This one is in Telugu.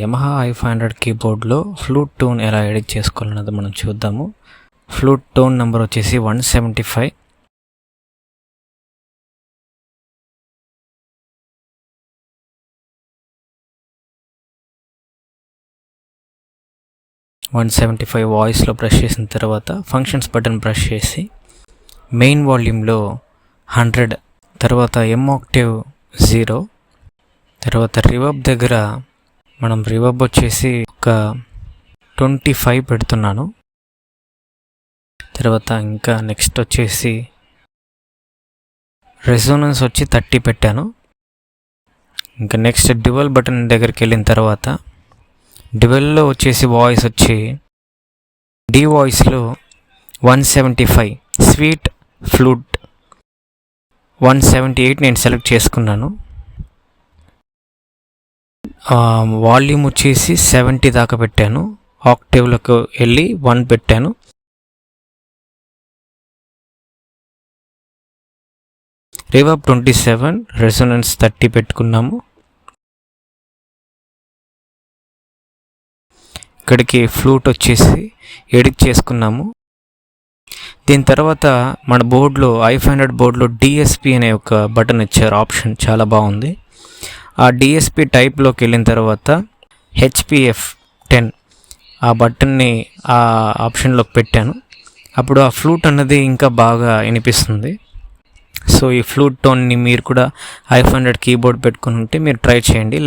యమహా i500 కీబోర్డ్లో ఫ్లూట్ టోన్ ఎలా ఎడిట్ చేసుకోవాలన్నది మనం చూద్దాము. ఫ్లూట్ టోన్ నెంబర్ వచ్చేసి 175. వాయిస్లో ప్రెస్ చేసిన తర్వాత ఫంక్షన్స్ బటన్ ప్రెస్ చేసి మెయిన్ వాల్యూమ్లో 100, తర్వాత M ఆక్టేవ్ 0, తర్వాత రివర్బ్ దగ్గర మనం రివర్బ్ వచ్చేసి ఒక 25 పెడుతున్నాను. తర్వాత ఇంకా నెక్స్ట్ వచ్చేసి రెజోనెన్స్ వచ్చి 30 పెట్టాను. ఇంకా నెక్స్ట్ డ్యువల్ బటన్ దగ్గరికి వెళ్ళిన తర్వాత డ్యువల్లో వచ్చేసి వాయిస్ వచ్చి డి వాయిస్లో 175, స్వీట్ ఫ్లూట్ 178 నేను సెలెక్ట్ చేసుకున్నాను. వాల్యూమ్ వచ్చేసి 70 దాకా పెట్టాను. ఆక్టేవ్లకు వెళ్ళి 1 పెట్టాను. రివర్బ్ 27, రెసొనెన్స్ 30 పెట్టుకున్నాము. ఇక్కడికి ఫ్లూట్ వచ్చేసి ఎడిట్ చేసుకున్నాము. దీని తర్వాత మన బోర్డులో i500 బోర్డులో డిఎస్పి అనే ఒక బటన్ ఇచ్చారు, ఆప్షన్ చాలా బాగుంది. ఆ డిఎస్పి టైప్లోకి వెళ్ళిన తర్వాత HPF 10 ఆ బటన్ని ఆ ఆప్షన్లోకి పెట్టాను. అప్పుడు ఆ ఫ్లూట్ అన్నది ఇంకా బాగా వినిపిస్తుంది. సో ఈ ఫ్లూట్ టోన్ని మీరు కూడా i500 కీబోర్డ్ పెట్టుకుని ఉంటే మీరు ట్రై చేయండి.